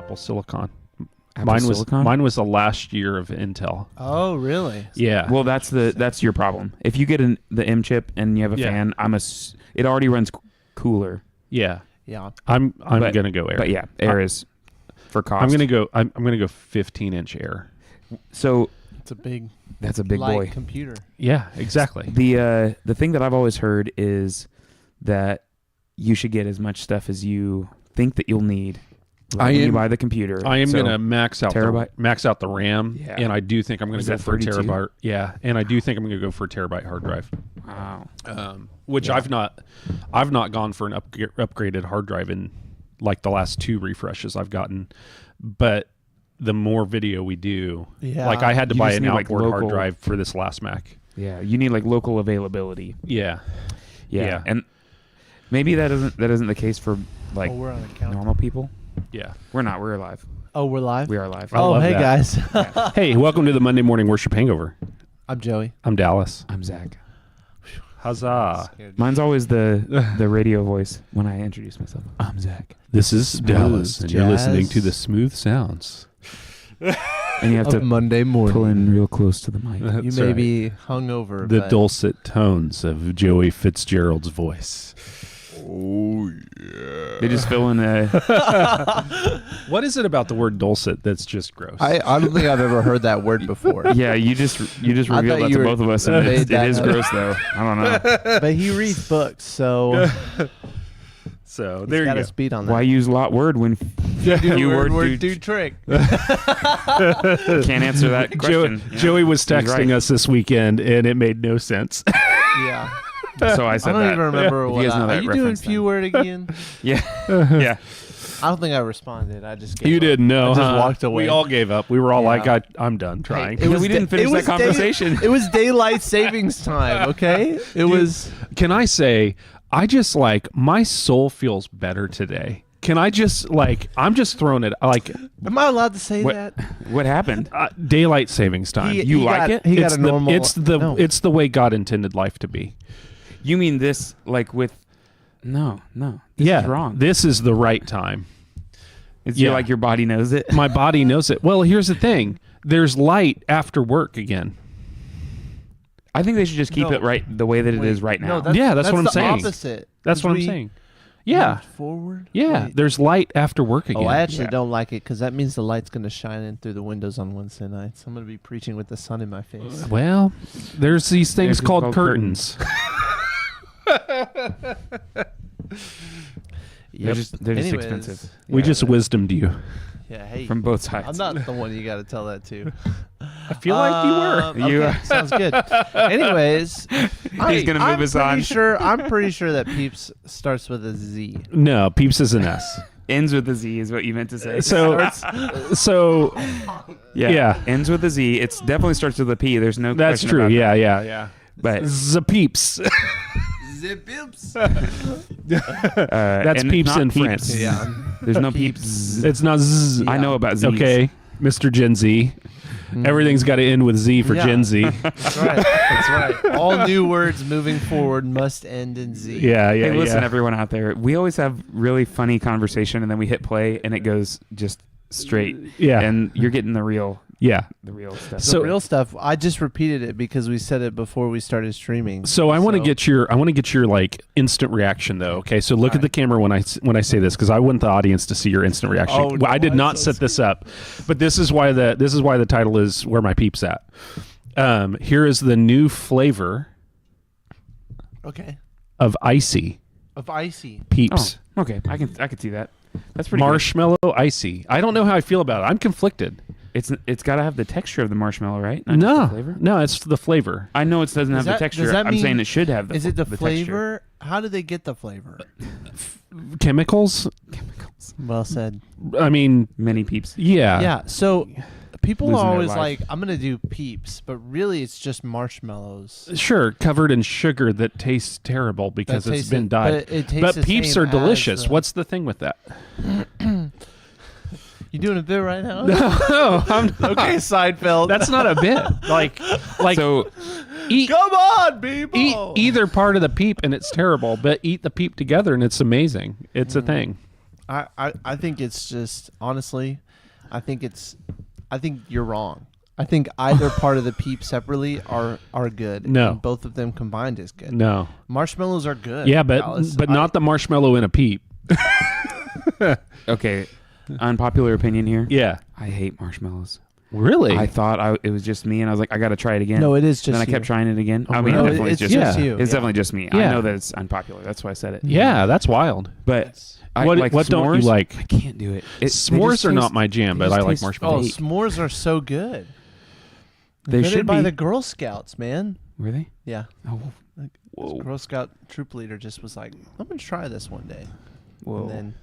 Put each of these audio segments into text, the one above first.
Apple Silicon. Silicon? Mine was the last year of Intel. Oh, really? Yeah. Well, that's your problem. If you get the M chip and you have a fan, it already runs cooler. Yeah. Yeah. I'm gonna go Air. But yeah, Air is for cost. I'm gonna go 15-inch Air. So that's a big light boy computer. Yeah, exactly. The thing that I've always heard is that you should get as much stuff as you think that you'll need when you buy the computer. I am gonna max out the RAM, and I do think I'm gonna go for a terabyte. Yeah, and I do think I'm gonna go for a terabyte hard drive. Wow. Which I've not gone for an upgraded hard drive in like the last 2 refreshes I've gotten, but the more video we do, like I had to buy an outboard hard drive for this last Mac. Yeah, you need like local availability. Yeah. And maybe that isn't the case for like normal people. Yeah, we're not. We're alive. Oh, we're live? We are live. Oh, hey, guys. Hey, welcome to the Monday Morning Worship Hangover. I'm Joey. I'm Dallas. I'm Zach. Huzzah. Mine's always the radio voice when I introduce myself. I'm Zach. This is Dallas, and you're listening to the smooth sounds. And you have to Monday morning. Pull in real close to the mic. You may be hungover. The dulcet tones of Joey Fitzgerald's voice. Oh, yeah. They just fill in a... What is it about the word dulcet that's just gross? I don't think I've ever heard that word before. Yeah, you just revealed that to both of us, and it is gross, though. I don't know. But he reads books, so... So there you go. Speed on that. Why use lot word when you word do trick? Can't answer that question. Joey was texting us this weekend, and it made no sense. Yeah. So I said I don't even remember what. Are you doing few word again? Yeah. Yeah. I don't think I responded. I just gave you up. didn't know. I just walked away. We all gave up. We were all like, I'm done trying. Hey, we didn't finish that conversation. It was daylight savings time. Okay. It was. Can I say? I just like my soul feels better today. Can I just I'm just throwing it like. Am I allowed to say that? What happened? Daylight savings time. You like it? He got a normal. It's the way God intended life to be. You mean this like with? No. This is wrong. This is the right time. Like your body knows it. My body knows it. Well, here's the thing. There's light after work again. I think they should just keep it right the way that it is right now. No, that's what I'm saying. Opposite. That's what I'm saying. Yeah. Forward. Yeah. Wait. There's light after work again. Oh, I actually don't like it because that means the light's going to shine in through the windows on Wednesday nights. I'm going to be preaching with the sun in my face. Well, there's these things called curtains. They're just expensive. We just wisdomed you. Yeah, hey. From both sides. I'm not the one you got to tell that to. I feel like you were. Okay, sounds good. Anyways, he's going to move us on. I'm pretty sure that Peeps starts with a Z. No, Peeps is an S. Ends with a Z is what you meant to say. So yeah. Ends with a Z. It definitely starts with a P. There's no That's question true. about that. Yeah. But the Peeps. Peeps. That's Peeps in France. Yeah. There's no Peeps. It's not Z. I know about Z's. Okay, Mr. Gen Z. Everything's got to end with Z for Gen Z. That's right. All new words moving forward must end in Z. Yeah. Hey, listen, everyone out there. We always have really funny conversation, and then we hit play, and it goes just straight. Yeah. And you're getting the real. Yeah. The real stuff. The real stuff. I just repeated it because we said it before we started streaming. So I want to get your like instant reaction though. Okay, so look at the camera when I say this because I want the audience to see your instant reaction. Oh, no, I did not set this up, but this is why the title is Where My Peeps At. Here is the new flavor. Okay. Of icy. Peeps. Oh, okay, I can see that. That's pretty marshmallow good. Icy. I don't know how I feel about it. I'm conflicted. It's got to have the texture of the marshmallow, right? Not just the flavor? No, it's the flavor. I know it doesn't have the texture. I'm saying it should have the Is it the flavor? Texture. How do they get the flavor? Chemicals. Well said. I mean, many Peeps. Yeah. Yeah. So people are always like, I'm going to do Peeps, but really it's just marshmallows. Sure, covered in sugar that tastes terrible because it's been dyed. But Peeps are delicious. What's the thing with that? You doing a bit right now? No, I'm not. Okay, Seinfeld. That's not a bit. Like so. Come on, people. Eat either part of the peep and it's terrible, but eat the peep together and it's amazing. It's a thing. I think it's just honestly, I think you're wrong. I think either part of the PEEP separately are good. No. And both of them combined is good. No. Marshmallows are good. Yeah, but Dallas. not the marshmallow in a PEEP. Okay, unpopular opinion here. Yeah. I hate marshmallows. Really? I thought it was just me, and I was like, I got to try it again. No, it is just Then I you. kept trying it again. Oh, I mean, no, definitely it's just just yeah. you. It's Yeah. definitely just me. Yeah. I know that it's unpopular. That's why I said it. Yeah, that's wild. But What like don't you s'mores, like? I can't do it. S'mores are not my jam, they but just I like taste Oh, marshmallows. s'mores are so good. They Invented should by be. the Girl Scouts, man. Were they? Yeah. Oh, This whoa. Girl Scout troop leader just was like, I'm going to try this one day. Whoa. And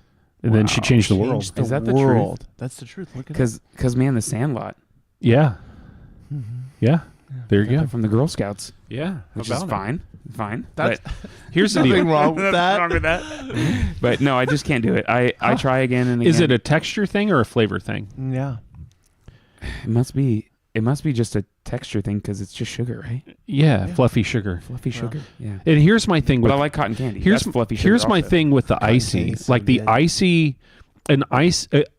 Then she Wow. changed the world. changed the Is that the world. truth? That's the truth. Look at it. Because man, the Sandlot. Yeah. Yeah. There you They're go. from the Girl Scouts, Yeah. which is fine. Fine. That's But Here's the nothing deal. wrong with that. wrong with that. But no, I just can't do it. I try again and again. Is it a texture thing or a flavor thing? Yeah. It must be just a texture thing because it's just sugar, right? Yeah, Yeah. fluffy sugar. Fluffy sugar. Yeah. And here's my thing But with I like cotton candy. here's That's fluffy sugar. here's my also. thing with the icy. candy's so Like the good. icy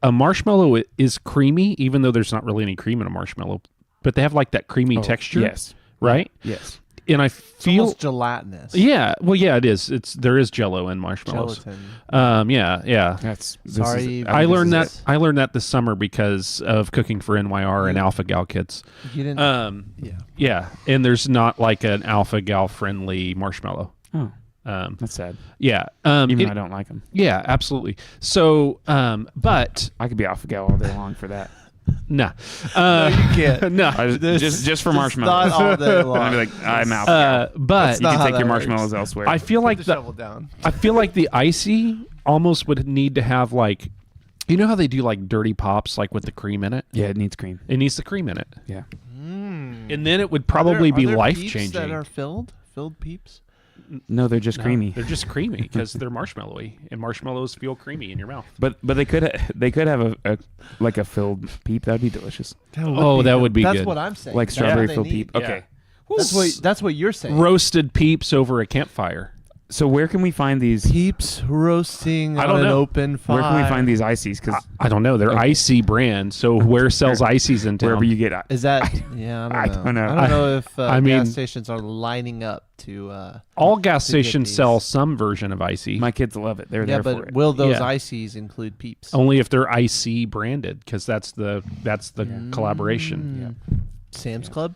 a marshmallow is creamy even though there's not really any cream in a marshmallow, but they have like that creamy Oh, texture, Yes. right? Yes. And I It's feel almost gelatinous. yeah, well yeah, it is. There is jello in marshmallows. Gelatin. Yeah. That's Sorry, I this learned is- that I learned that this summer because of cooking for NYR and Alpha Gal kids. You didn't. Yeah. yeah. And there's not like an Alpha Gal friendly marshmallow. Oh, That's sad. Yeah. Even it- though I don't like them. Yeah, absolutely. So, but I could be off the gal all day long for that. nah. No, you can't. No. Just for Not marshmallows. all day long. I'd be like, I'm out. gal. But You not can how take that your works. marshmallows elsewhere. I feel like Put the the shovel down. I feel like the icy almost would need to have like, you know how they do like dirty pops like with the cream in it. yeah, it needs cream. It needs the cream in it, Yeah. and then it would probably be life changing. That are filled peeps. No, they're just creamy. They're just creamy because they're marshmallowy, and marshmallows feel creamy in your mouth. But they could have a like a filled peep. That'd be delicious. That would be That's good. what I'm saying. Like That's strawberry what they filled need. peep. Okay. That's what you're saying. Roasted peeps over a campfire. So where can we find these? Peeps roasting I on don't an know. open fire. Where can we find these ices? Because I don't know. They're Okay. icy brand. So where sells ices in town? wherever you get, Is that? Yeah, I don't know. I don't know if I mean- gas stations are lining up to. All gas to get stations these. sell some version of icy. my kids love it. They're Yeah, there for but it. will those Yeah. ices include peeps? Only if they're icy branded, because that's the collaboration. Sam's Club.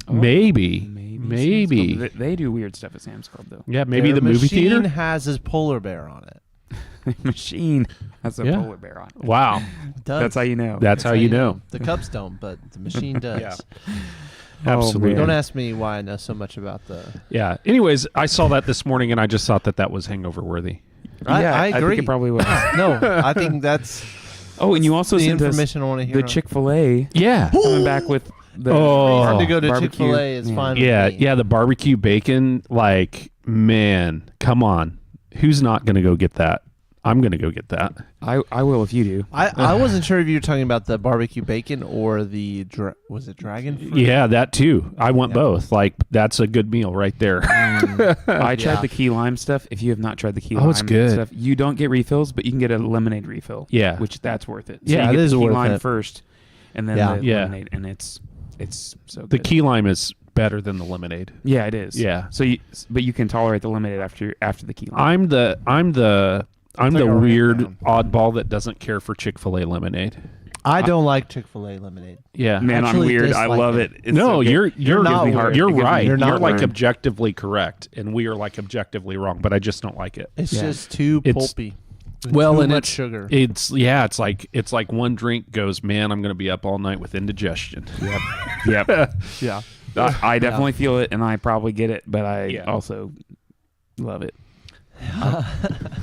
Oh, Maybe. Sam's Club. They do weird stuff at Sam's Club though. Yeah, maybe Their the movie machine theater. has his polar bear on it. Machine has a Yeah. polar bear on it. Wow, It does. That's how you know. that's how you know. The cups don't, but the machine does. Yeah. Oh, Absolutely. man. Don't ask me why I know so much about the. Yeah. Anyways, I saw that this morning, and I just thought that was hangover worthy. I agree. I think it probably was. No, I think that's Oh, and you also the sent us information I want to hear. the Chick-fil-A Yeah. coming back with the Oh. Reason to go to barbecue. Chick-fil-A is Yeah. fine. Yeah. with me. Yeah. The barbecue bacon. Like, man, come on. Who's not going to go get that? I'm going to go get that. I will if you do. I wasn't sure if you were talking about the barbecue bacon or the was it dragon fruit? Yeah, that too. I want Yeah. both. Like, that's a good meal right there. I tried Yeah. the key lime stuff. If you have not tried the key Oh, lime it's good. stuff, you don't get refills, but you can get a lemonade refill. Yeah. which that's worth it. Yeah, you it get is the key worth lime it. first, and then Yeah. the Yeah. lemonade, and it's so good. The key lime is better than the lemonade. Yeah, it is. Yeah. So but you can tolerate the lemonade after the key lime. I'm the Take a ramp weird down. oddball that doesn't care for Chick-fil-A lemonade. I don't like Chick-fil-A lemonade. Yeah. Man, I'm actually weird. I dislike love it. it. It's No, so good. you're not you're weird. you're It gives me right. You're You're not like weird. objectively correct, and we are like objectively wrong. But I just don't like it. It's Yeah. just too It's- pulpy. With Well, too and much it's sugar. It's like one drink goes, man, I'm going to be up all night with indigestion. Yep. Yeah. I definitely feel it, and I probably get it, but I Yeah. also love it.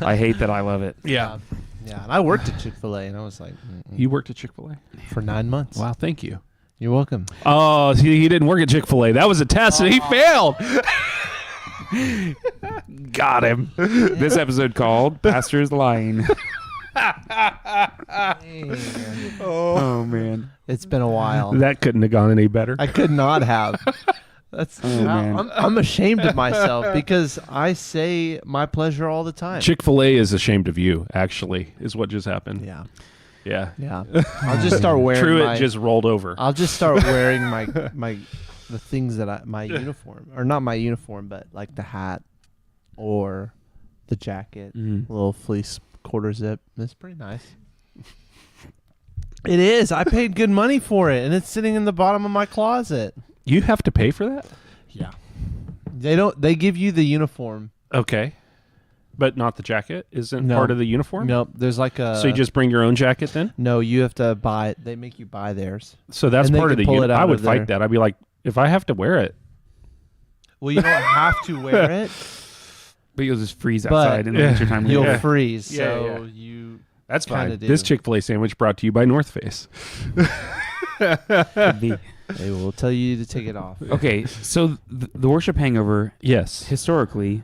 I hate that I love it. Yeah. Yeah, and I worked at Chick-fil-A, and I was like, You worked at Chick-fil-A? for 9 months. Wow, thank you. You're welcome. Oh, he didn't work at Chick-fil-A. That was a test, and he failed. Got him. This episode called Pastor's Lying. Oh man. It's been a while. That couldn't have gone any better. I could not have. I'm ashamed of myself because I say my pleasure all the time. Chick-fil-A is ashamed of you, actually, is what just happened. Yeah. Yeah. I'll just start wearing Truett just rolled over. I'll just start wearing the things that my uniform, or not my uniform, but like the hat or the jacket, little fleece quarter zip. It's pretty nice. It is. I paid good money for it, and it's sitting in the bottom of my closet. You have to pay for that? Yeah. They give you the uniform. Okay. But not the jacket? Isn't part of the uniform? Nope. There's like a... So you just bring your own jacket then? No, you have to buy it. They make you buy theirs. So that's part of the uniform. I would fight that. I'd be like, if I have to wear it. Well, you don't have to wear it. But you'll just freeze outside in the wintertime. You'll freeze. Yeah, so you... That's fine. This Chick-fil-A sandwich brought to you by North Face. They will tell you to take it off. Okay, so the worship hangover, yes, historically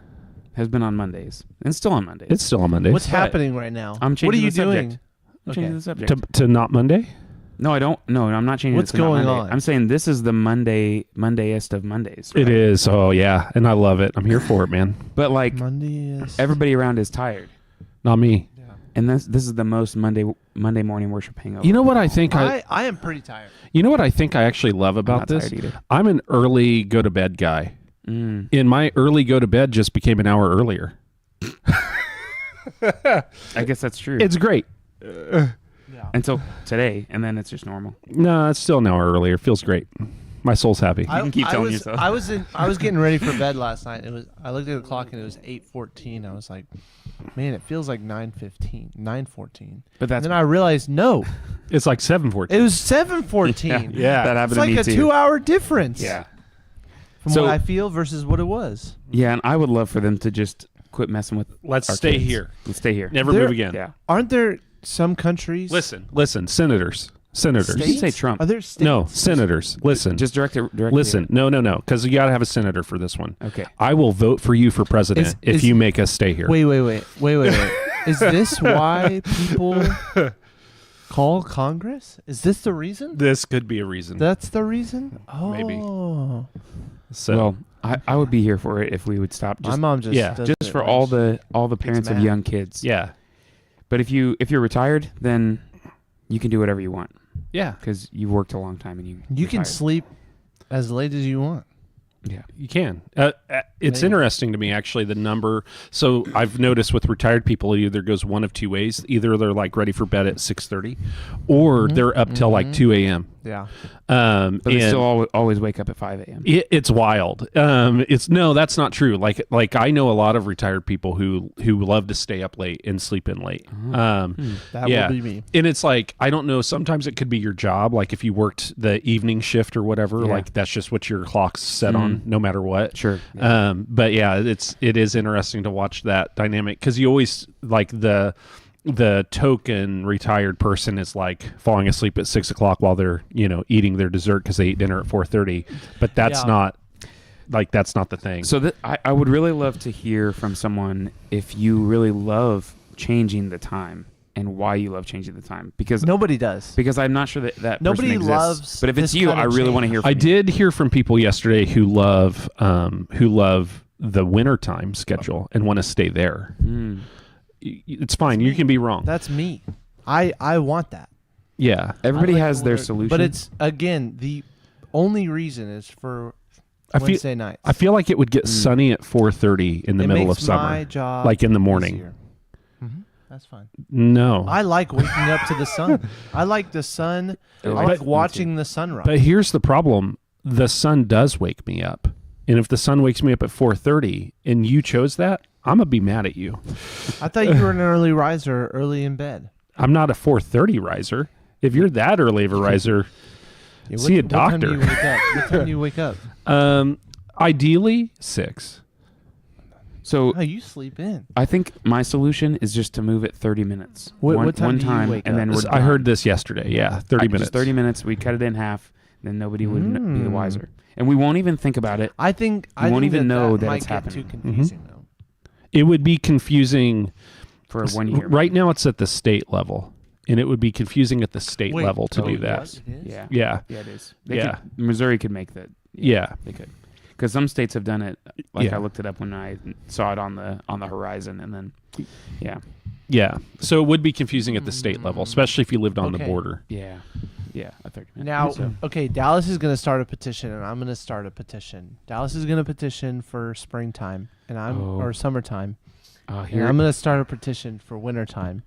has been on Mondays and still on Mondays. It's still on Mondays. What's happening right now? I'm changing what are you the subject. doing? I'm changing the subject to not Monday. No, I don't. No, I'm not changing. What's it to going not Monday. on? I'm saying this is the Mondayest of Mondays. Right? It is. Oh yeah, and I love it. I'm here for it, man. But like Monday is... everybody around is tired. Not me. Yeah. And this is the most Monday morning worship hangover. You know what I think? I am pretty tired. You know what I think I actually love about this? I'm an early go to bed guy. And my early go to bed just became an hour earlier. I guess that's true. It's great. Until today, and then it's just normal. No, it's still an hour earlier. Feels great. My soul's happy. You can keep telling yourself. I was getting ready for bed last night. I looked at the clock and it was 8:14. I was like, man, it feels like 9:14. But then I realized no, it's like 7:14. It was 7:14. Yeah, that happened it's to me like a too. 2-hour difference. Yeah, from what I feel versus what it was. Yeah, and I would love for them to just quit messing with. Let's our stay kids. here. Let's stay here. Never move again. Yeah. Aren't there some countries? Listen, senators. States? You say Trump. Are there states? No, senators. Listen. Just direct Listen. No, because you got to have a senator for this one. Okay. I will vote for you for president if you make us stay here. Wait. Is this why people call Congress? Is this the reason? This could be a reason. That's the reason? Oh. Maybe. So, well, I would be here for it if we would stop. My mom just for all the parents of young kids. Yeah. But if you're retired, then you can do whatever you want. Yeah, because you've worked a long time and you can sleep as late as you want. Yeah, you can. It's interesting to me, actually, the number. So I've noticed with retired people, it either goes one of two ways. Either they're like ready for bed at 6:30, or they're up till like 2 a.m. Yeah. But they still always wake up at 5 a.m. It's wild. That's not true. Like I know a lot of retired people who love to stay up late and sleep in late. That will be me. And it's like, I don't know, sometimes it could be your job. Like if you worked the evening shift or whatever, like that's just what your clock's set on no matter what. Sure. Yeah. But yeah, it is interesting to watch that dynamic, because you always like the token retired person is like falling asleep at 6 o'clock while they're eating their dessert because they ate dinner at 4:30, but that's not the thing. So I would really love to hear from someone if you really love changing the time and why you love changing the time, because nobody does. Because I'm not sure that nobody person loves. Exists. But if it's you, I really want to hear from you. I did hear from people yesterday who love the wintertime schedule and want to stay there. It's fine. You can be wrong. That's me. I want that. Yeah. Everybody has their solution. But it's, again, the only reason is for Wednesday nights. I feel like it would get sunny at 4:30 in the middle of summer. My job like in the morning. That's fine. No. I like waking up to the sun. I like the sun. I like watching the sunrise. But here's the problem. The sun does wake me up. And if the sun wakes me up at 4:30 and you chose that, I'm going to be mad at you. I thought you were an early riser, early in bed. I'm not a 4:30 riser. If you're that early of a riser, see a doctor. What time do you wake up? Ideally 6. So you sleep in. I think my solution is just to move it 30 minutes. What time do you wake and up? then I heard this yesterday. Yeah, 30 minutes. Just 30 minutes. We cut it in half. Then nobody would be the wiser, and we won't even think about it. I think we won't even know that might it's get happening. Too confusing though. It would be confusing for 1 year. Right now, it's at the state level, and it would be confusing at the state level to do that. Yeah, yeah, it is. Missouri could make that. Yeah, they could. Because some states have done it. Like Yeah. I looked it up when I saw it on the horizon, and then Yeah. So it would be confusing at the state level, especially if you lived on the border. yeah. I thought you meant. Now, So, okay, Dallas is going to start a petition, and I'm going to start a petition. Dallas is going to petition for springtime, and or summertime. And I'm going to start a petition for wintertime,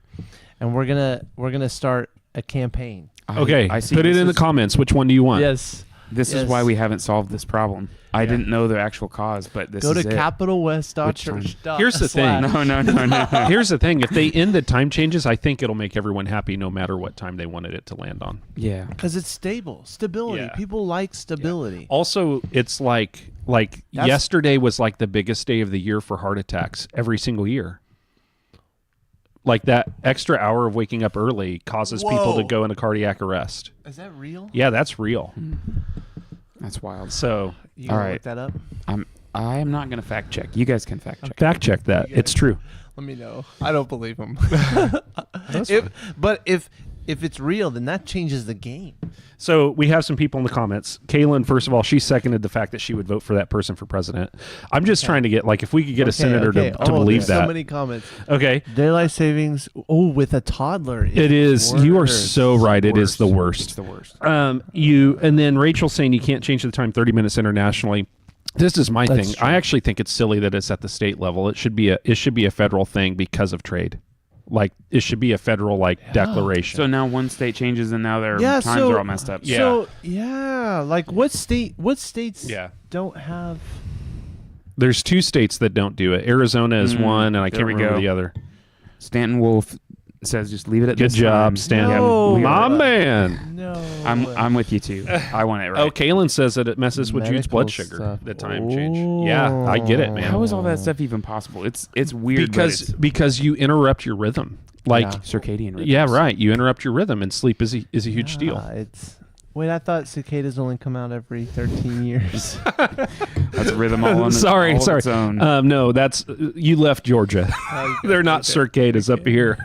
and we're gonna start a campaign. Okay, I see. put it in the comments. Which one do you want? Yes. This is why we haven't solved this problem. I didn't know the actual cause, but this Go is to it. capitalwest.church. Here's the thing. No. Here's the thing. If they end the time changes, I think it'll make everyone happy no matter what time they wanted it to land on. Yeah. Because it's stability. Yeah. People like stability. Also, it's like yesterday was like the biggest day of the year for heart attacks every single year. Like that extra hour of waking up early causes people to go into cardiac arrest. Is that real? Yeah, that's real. That's wild. So, You gonna All right. look that up? I am not going to fact check. You guys can fact check. fact check that. It's true. Let me know. I don't believe him. That's But if it's real, then that changes the game. So we have some people in the comments. Kaylin, first of all, she seconded the fact that she would vote for that person for president. I'm just trying to get, like, if we could get a senator to believe that. So many comments. Okay. Daylight savings. Oh, with a toddler. It is. You are so right. It is the It's worst. the worst. And then Rachel saying you can't change the time 30 minutes internationally. This is my thing. true. I actually think it's silly that it's at the state level. It should be a federal thing because of trade. Like it should be a federal declaration. So now one state changes and now their times are all messed up. Yeah. So like what states don't have? There's 2 states that don't do it. Arizona is one, and I there can't we remember go. the other. Stanton Wolf says just leave it at Good this job, time. Stan. No. My man. No. I'm with you too. I want it right. Oh, Kaylin says that it messes with Jude's Medical blood sugar. stuff. The time change. Yeah, I get it, man. How is all that stuff even possible? It's weird Because you interrupt your rhythm. Like circadian rhythms. yeah, right. You interrupt your rhythm, and sleep is a huge deal. Wait, I thought cicadas only come out every 13 years. That's a rhythm all on sorry. its own. No, that's you left Georgia. They're not cicadas up here.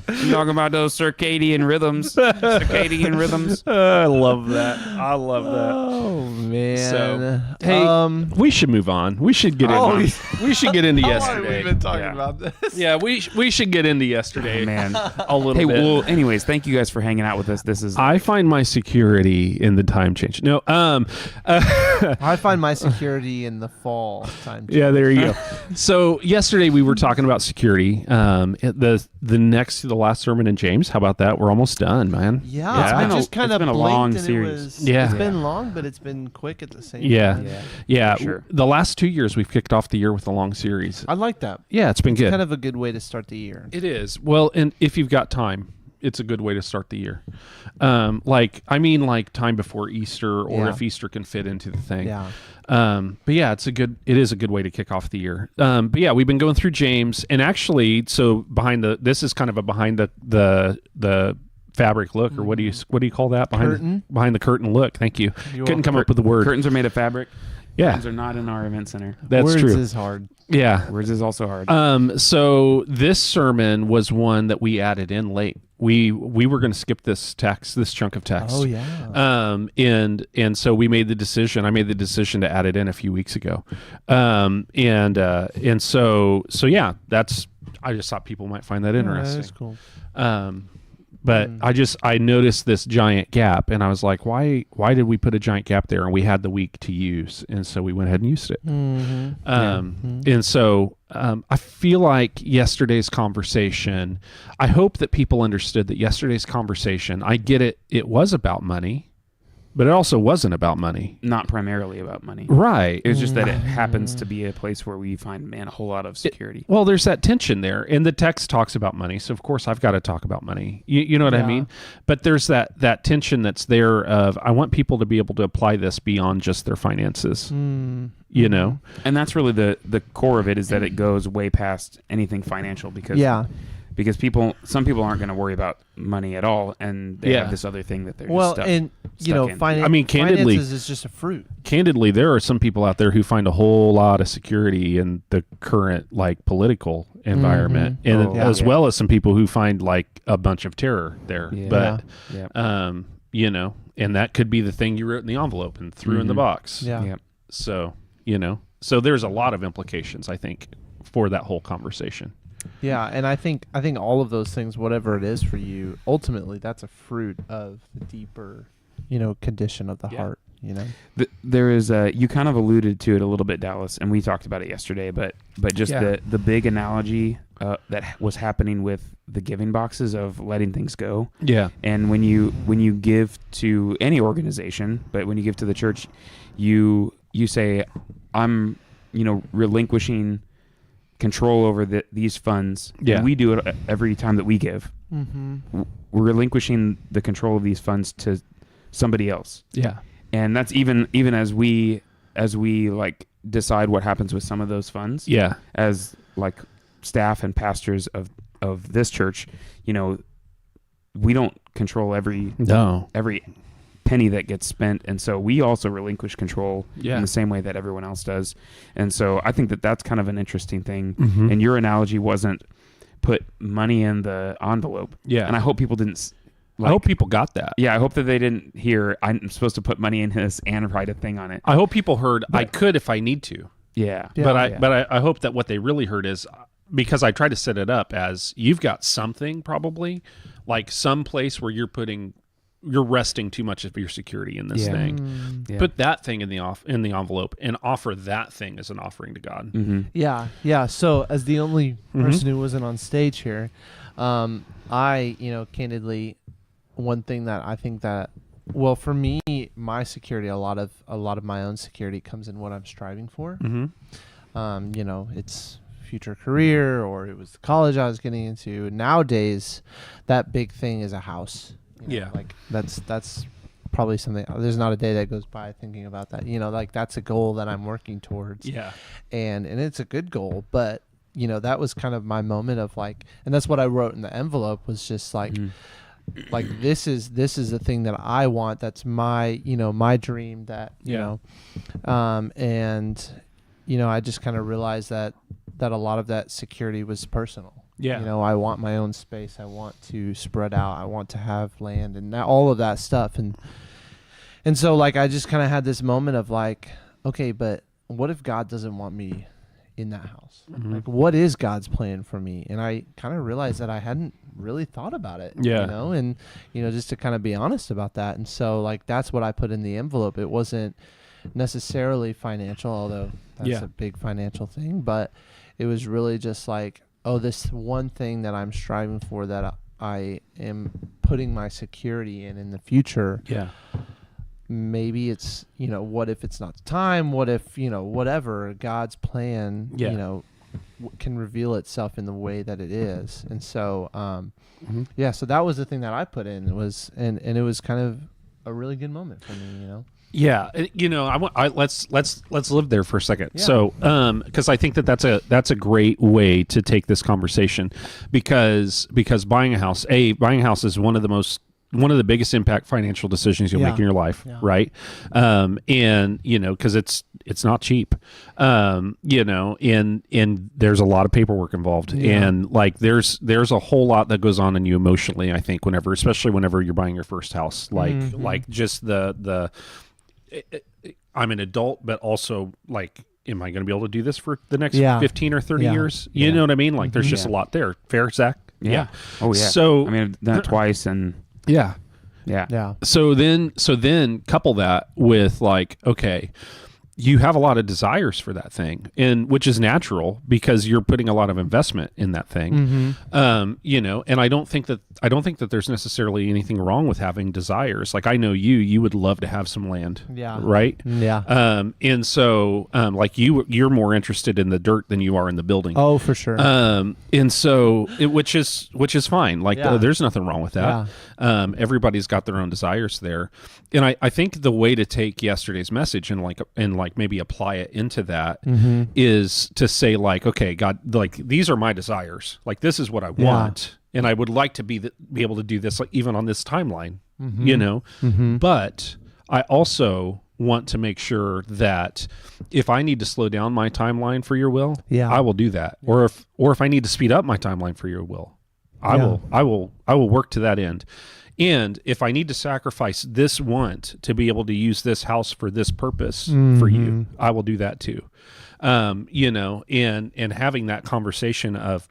You talking about those circadian rhythms? Circadian rhythms. I love that. I love that. Oh man. So, hey, we should move on. We should get into we should get into yesterday. talking about this. Yeah, we should get into yesterday, Man. a little Hey, bit. well, anyways, thank you guys for hanging out with us. This is I find my security in the time change. No, I find my security in the fall time. yeah, there you go. So yesterday we were talking about security. The last sermon in James. How about that? We're almost done, man. Yeah, Yeah. I just kind of been a blinked long and series. It Yeah. was, it's been long, but it's been quick at the same Yeah. time. Yeah. For sure. The last 2 years we've kicked off the year with a long series. I like that. Yeah, it's been good. Kind of a good way to start the year. It is. Well, and if you've got time, it's a good way to start the year. Like time before Easter, or Yeah. if Easter can fit into the thing. Yeah. But yeah, it is a good way to kick off the year. But yeah, we've been going through James, and actually, so this is kind of a behind the fabric look, or what do you call that? Behind the curtain look. Thank you. Couldn't come up with the word. curtains are made of fabric. Yeah, Curtains are not in our event center. that's Words true. is hard. Yeah. Words is also hard. So this sermon was one that we added in late. We were going to skip this chunk of text. Oh yeah. And so we made the decision. I made the decision to add it in a few weeks ago. And so yeah, I just thought people might find that interesting. That's cool. But I noticed this giant gap, and I was like, why did we put a giant gap there? And we had the week to use, and so we went ahead and used it. And so I feel like yesterday's conversation, I hope that people understood that yesterday's conversation, I get it, it was about money, but it also wasn't about money. Not primarily about money. Right. It was just that it happens to be a place where we find, a whole lot of security. Well, there's that tension there, and the text talks about money, so of course I've got to talk about money. You know what I mean? But there's that tension that's there of I want people to be able to apply this beyond just their finances. You know? And that's really the core of it, is that it goes way past anything financial, because some people aren't going to worry about money at all, and they have this other thing that they're just stuck in. finances is just a fruit. Candidly, there are some people out there who find a whole lot of security in the current political environment, and as well as some people who find a bunch of terror there. Yeah. But and that could be the thing you wrote in the envelope and threw in the box. Yeah. Yep. So, so there's a lot of implications, I think, for that whole conversation. Yeah, and I think all of those things, whatever it is for you, ultimately that's a fruit of the deeper, condition of the heart. There is you kind of alluded to it a little bit, Dallas, and we talked about it yesterday, but just the big analogy that was happening with the giving boxes of letting things go. Yeah. And when you give to any organization, but when you give to the church, you say, I'm relinquishing control over these funds. Yeah. And we do it every time that we give. Mm-hmm. We're relinquishing the control of these funds to somebody else. Yeah. And that's even as we like decide what happens with some of those funds. Yeah. As like staff and pastors of this church, we don't control every penny that gets spent, and so we also relinquish control in the same way that everyone else does. And so I think that that's kind of an interesting thing. Mm-hmm. And your analogy wasn't put money in the envelope. Yeah. And I hope people didn't. I hope people got that. Yeah, I hope that they didn't hear I'm supposed to put money in this and write a thing on it. I hope people heard I could if I need to. Yeah. But I hope that what they really heard is, because I tried to set it up as you've got something probably like some place where you're resting too much of your security in this thing. Yeah. Put that thing in the envelope and offer that thing as an offering to God. Mm-hmm. Yeah. So as the only person who wasn't on stage here, I candidly, one thing that I think that, well, for me, my security, a lot of my own security comes in what I'm striving for. Mm-hmm. It's future career, or it was the college I was getting into. Nowadays, that big thing is a house. Like that's probably something. There's not a day that goes by thinking about that. Like that's a goal that I'm working towards. Yeah. And it's a good goal, but that was kind of my moment of like, and that's what I wrote in the envelope, was just like, like this is the thing that I want. That's my my dream. That and I just kind of realized that a lot of that security was personal. Yeah. I want my own space. I want to spread out. I want to have land and all of that stuff. And so like I just kind of had this moment of like, okay, but what if God doesn't want me in that house? Mm-hmm. Like, what is God's plan for me? And I kind of realized that I hadn't really thought about it. And just to kind of be honest about that. And so like that's what I put in the envelope. It wasn't necessarily financial, although that's a big financial thing, but it was really just like, oh, this one thing that I'm striving for, that I am putting my security in the future. Yeah. Maybe it's, what if it's not the time? What if, whatever God's plan, can reveal itself in the way that it is. And so, so that was the thing that I put in. It was, and it was kind of a really good moment for me, Yeah, let's live there for a second. Yeah. So, because I think that's a great way to take this conversation, because buying a house is one of the biggest impact financial decisions you'll make in your life, right? And because it's not cheap, and there's a lot of paperwork involved, and like there's a whole lot that goes on in you emotionally. I think especially whenever you're buying your first house, like just the I'm an adult, but also like, am I going to be able to do this for the next 15 or 30 years? You know what I mean? Like there's just a lot there. Fair, Zach? Yeah. Oh yeah. So I mean, I've done it twice, and yeah. So then couple that with like, okay, you have a lot of desires for that thing, and which is natural because you're putting a lot of investment in that thing. And I don't think that there's necessarily anything wrong with having desires. Like I know you would love to have some land. Yeah. Right. Yeah. And so, like you're more interested in the dirt than you are in the building. Oh, for sure. And so which is fine. Like there's nothing wrong with that. Everybody's got their own desires there. And I think the way to take yesterday's message and maybe apply it into that is to say like, okay, God, like these are my desires. Like this is what I want, and I would like to be able to do this, like even on this timeline, But I also want to make sure that if I need to slow down my timeline for your will, I will do that. Or if I need to speed up my timeline for your will, I will work to that end. And if I need to sacrifice this want to be able to use this house for this purpose for you, I will do that too. You know, and having that conversation of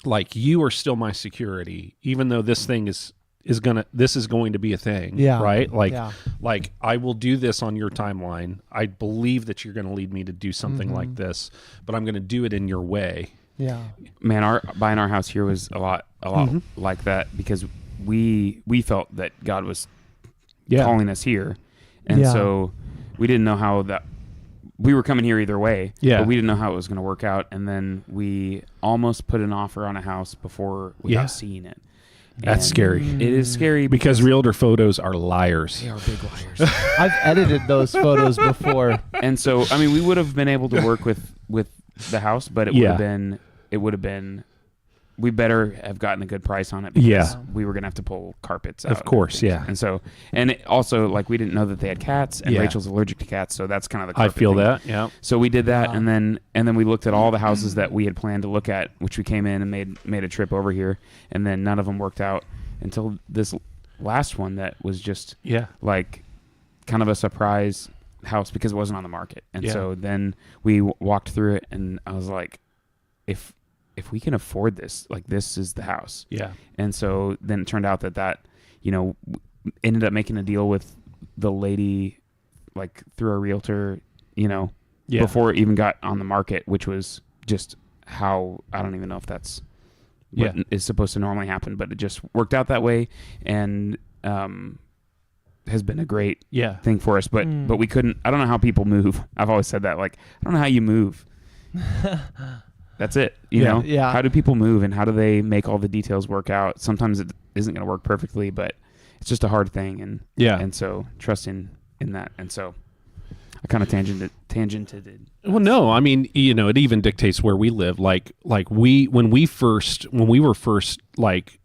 like, you are still my security, even though this thing is going to be a thing, right? Like I will do this on your timeline. I believe that you're going to lead me to do something like this, but I'm going to do it in your way. Yeah, man, buying our house here was a lot like that, because we felt that God was calling us here, and so we didn't know how that. We were coming here either way, but we didn't know how it was going to work out, and then we almost put an offer on a house before we got seeing it. That's scary. It is scary because realtor photos are liars. They are big liars. I've edited those photos before, and so I mean, we would have been able to work with the house, but it would have been. We better have gotten a good price on it, because we were going to have to pull carpets out. Of course, And so, and it also, like, we didn't know that they had cats, and Rachel's allergic to cats, so that's kind of the carpet I feel thing. that, yeah. So we did that, and then we looked at all the houses that we had planned to look at, which we came in and made a trip over here, and then none of them worked out until this last one that was just like kind of a surprise house because it wasn't on the market. And so then we walked through it, and I was like, if we can afford this, like, this is the house. Yeah. And so then it turned out that, you know, ended up making a deal with the lady, like, through a realtor, you know, before it even got on the market, which was just how, I don't even know if that's what is supposed to normally happen, but it just worked out that way, and has been a great thing for us. But we couldn't, I don't know how people move. I've always said that, like, I don't know how you move. That's it. You know? Yeah. How do people move, and how do they make all the details work out? Sometimes it isn't going to work perfectly, but it's just a hard thing. And so trusting in that. And so I kind of tangented it. Well, no, I mean, you know, it even dictates where we live. Like when we were first like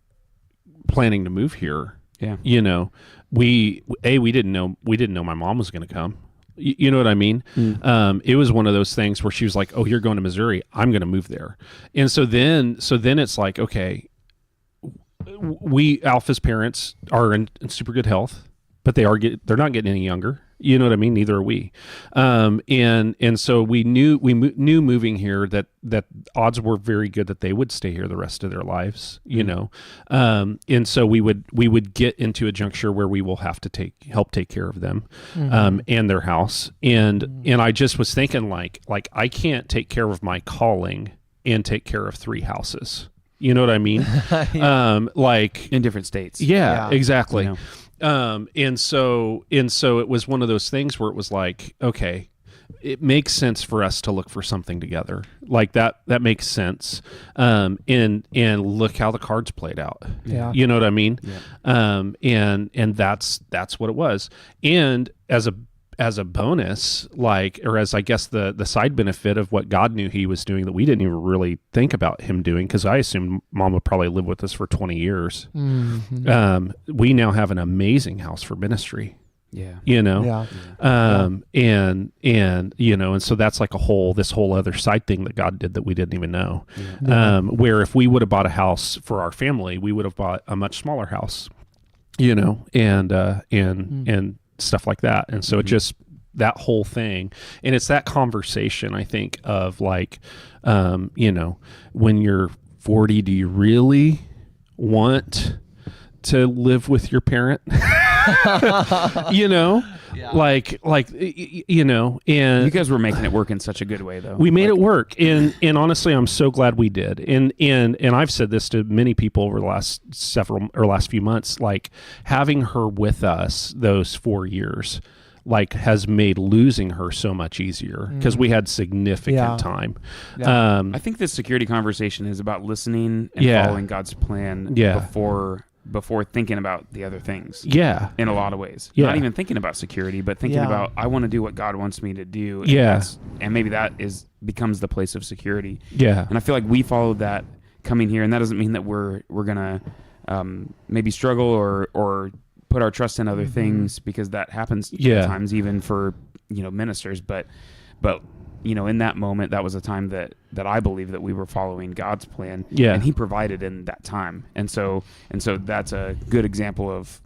planning to move here, you know, we didn't know my mom was going to come. You know what I mean? It was one of those things where she was like, "Oh, you're going to Missouri. I'm going to move there." And so then it's like, okay, Alpha's parents are in super good health, but they're not getting any younger. You know what I mean? Neither are we. And so we knew moving here that odds were very good that they would stay here the rest of their lives, you know? And so we would get into a juncture where we will have to help take care of them, and their house. And I just was thinking like I can't take care of my calling and take care of 3 houses. You know what I mean? Like in different states. Yeah. Exactly. You know? And so it was one of those things where it was like, okay, it makes sense for us to look for something together. Like that makes sense. And look how the cards played out. Yeah. You know what I mean? Yeah. And that's what it was. And as a bonus, like, or as I guess the side benefit of what God knew he was doing that we didn't even really think about him doing, because I assumed Mom would probably live with us for 20 years. We now have an amazing house for ministry. Yeah. You know? And you know, and so that's like this whole other side thing that God did that we didn't even know. Where if we would have bought a house for our family, we would have bought a much smaller house, you know, and stuff like that. And so it just, that whole thing, and it's that conversation, I think, of like, you know, when you're 40, do you really want to live with your parent? You know, like, you know, and you guys were making it work in such a good way, though. We made it work. And honestly, I'm so glad we did. And I've said this to many people over the last few months, like having her with us those 4 years, like has made losing her so much easier because we had significant time. I think this security conversation is about listening and following God's plan before thinking about the other things. Yeah. In a lot of ways. Yeah. Not even thinking about security, but thinking about, I want to do what God wants me to do. And and maybe that becomes the place of security. Yeah. And I feel like we followed that coming here, and that doesn't mean that we're going to maybe struggle or put our trust in other things, because that happens at times even for, you know, ministers, but in that moment, that was a time that I believe that we were following God's plan. Yeah. And he provided in that time. And so that's a good example of,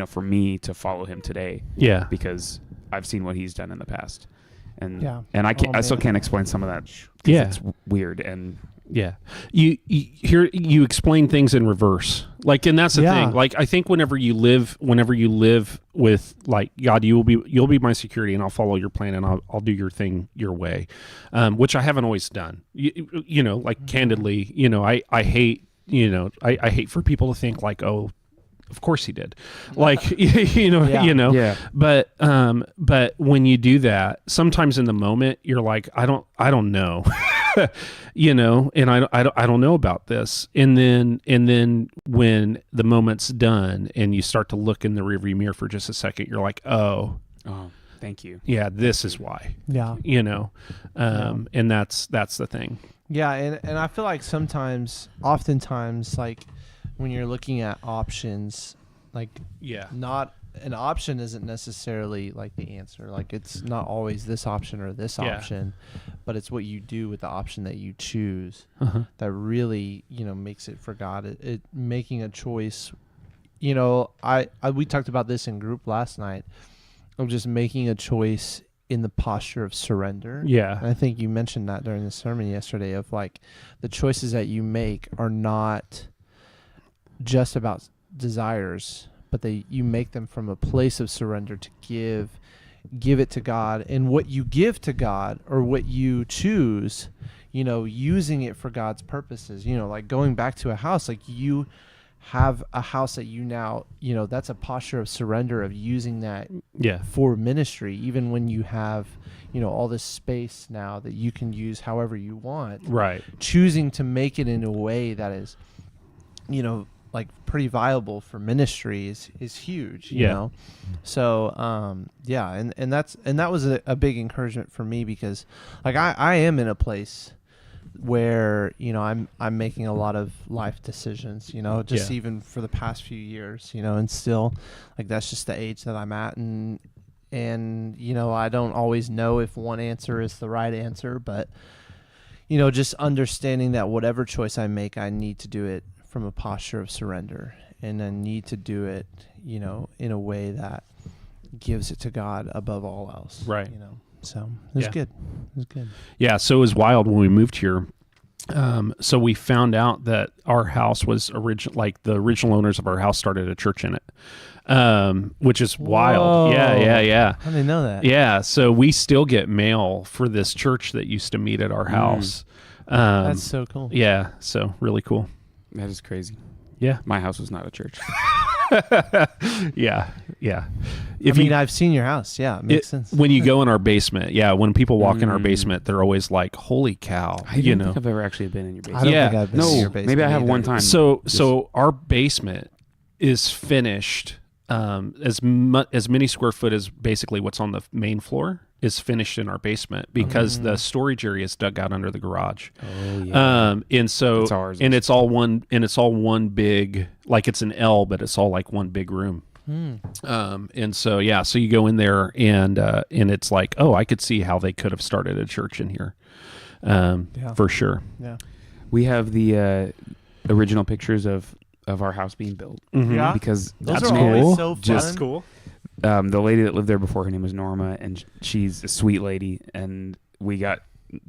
for me to follow him today. Yeah. Because I've seen what he's done in the past. And Yeah. I still can't explain some of that. Yeah. It's weird. And yeah, you explain things in reverse, like, and that's the thing. Like, I think whenever you live with like God, you'll be my security, and I'll follow your plan, and I'll do your thing your way, which I haven't always done. Like candidly, I hate I hate for people to think like, oh, of course he did, like Yeah. But when you do that, sometimes in the moment you're like, I don't know. And I don't know about this. And then when the moment's done and you start to look in the rearview mirror for just a second, you're like, oh, thank you. Yeah, this is why. Yeah. And that's the thing. Yeah, and I feel like oftentimes, like when you're looking at options, like not an option isn't necessarily like the answer. Like it's not always this option or this option, but it's what you do with the option that you choose that really, makes it for God. It making a choice. We talked about this in group last night of just making a choice in the posture of surrender. Yeah. And I think you mentioned that during the sermon yesterday of like the choices that you make are not just about desires, but you make them from a place of surrender to give it to God. And what you give to God or what you choose, using it for God's purposes, like going back to a house, like you have a house that you now, that's a posture of surrender of using that for ministry, even when you have, all this space now that you can use however you want. Right. Choosing to make it in a way that is, like pretty viable for ministry is huge, you know? So, and that was a big encouragement for me because like I am in a place where, I'm making a lot of life decisions, even for the past few years, and still like, that's just the age that I'm at. And, I don't always know if one answer is the right answer, but, just understanding that whatever choice I make, I need to do it from a posture of surrender, and I need to do it, in a way that gives it to God above all else. Right. So it was good. It was good. Yeah. So it was wild when we moved here. So we found out that our house was the original owners of our house started a church in it, which is wild. Yeah. I didn't know that. Yeah. So we still get mail for this church that used to meet at our house. That's so cool. Yeah. So really cool. That is crazy. Yeah. My house was not a church. Yeah. I've seen your house. Yeah, it makes sense. When you go in our basement, when people walk in our basement, they're always like, "Holy cow!" I don't think I've ever actually been in your basement. I don't think I've been in your basement. Maybe I have either. one time. So our basement is finished. As many square foot as basically what's on the main floor is finished in our basement because the storage area is dug out under the garage. Oh yeah. And so it's ours. And it's all one big, like it's an L, but it's all like one big room. And so so you go in there and it's like, oh, I could see how they could have started a church in here. For sure. Yeah. We have the original pictures of our house being built. Yeah. Because those that's are cool. always so fun. Just cool. The lady that lived there before, her name was Norma, and she's a sweet lady. And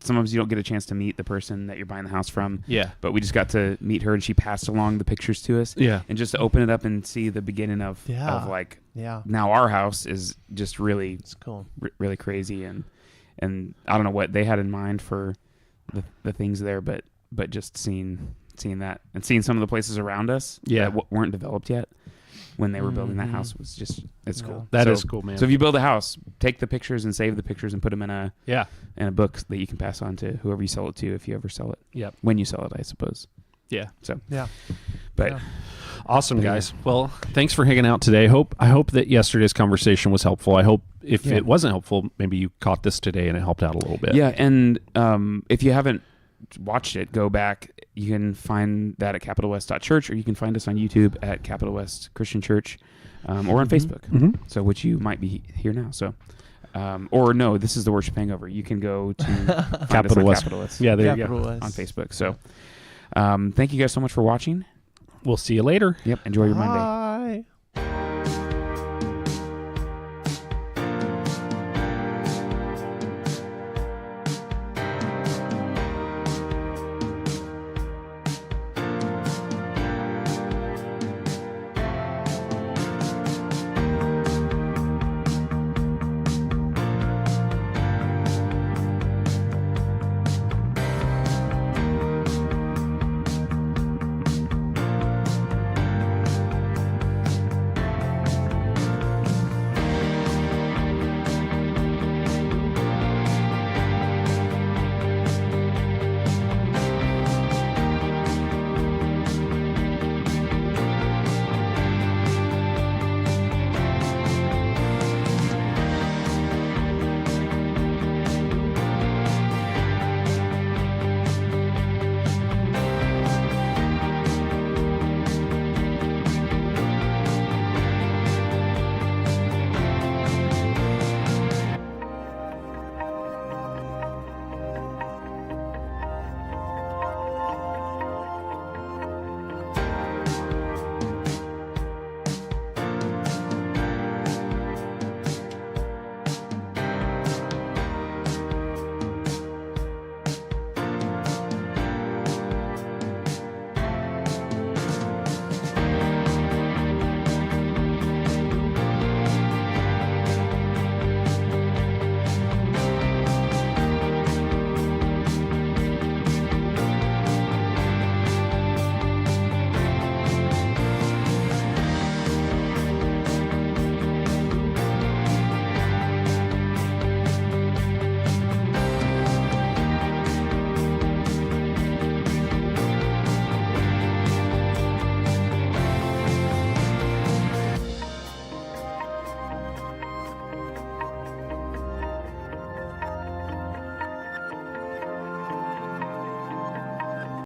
sometimes you don't get a chance to meet the person that you're buying the house from. Yeah. But we just got to meet her, and she passed along the pictures to us. Yeah. And just to open it up and see the beginning of like, now our house is just really, it's cool, really crazy. And I don't know what they had in mind for the things there, but just seeing that and seeing some of the places around us that weren't developed yet when they were building that house was just, it's cool. That is cool, man. So if you build a house, take the pictures and save the pictures and put them in a book that you can pass on to whoever you sell it to, if you ever sell it. Yep. When you sell it, I suppose. Yeah. So but awesome, guys. Well, thanks for hanging out today. I hope that yesterday's conversation was helpful. I hope if it wasn't helpful, maybe you caught this today and it helped out a little bit. Yeah, and if you haven't watched it, go back. You can find that at capitalwest.church, or you can find us on YouTube at Capital West Christian Church, or on Facebook. So which you might be here now. So Or no, this is the Worship Hangover. You can go to Capital West. Yeah, there you go. West. On Facebook. So thank you guys so much for watching. We'll see you later. Yep. Enjoy your Monday. Bye.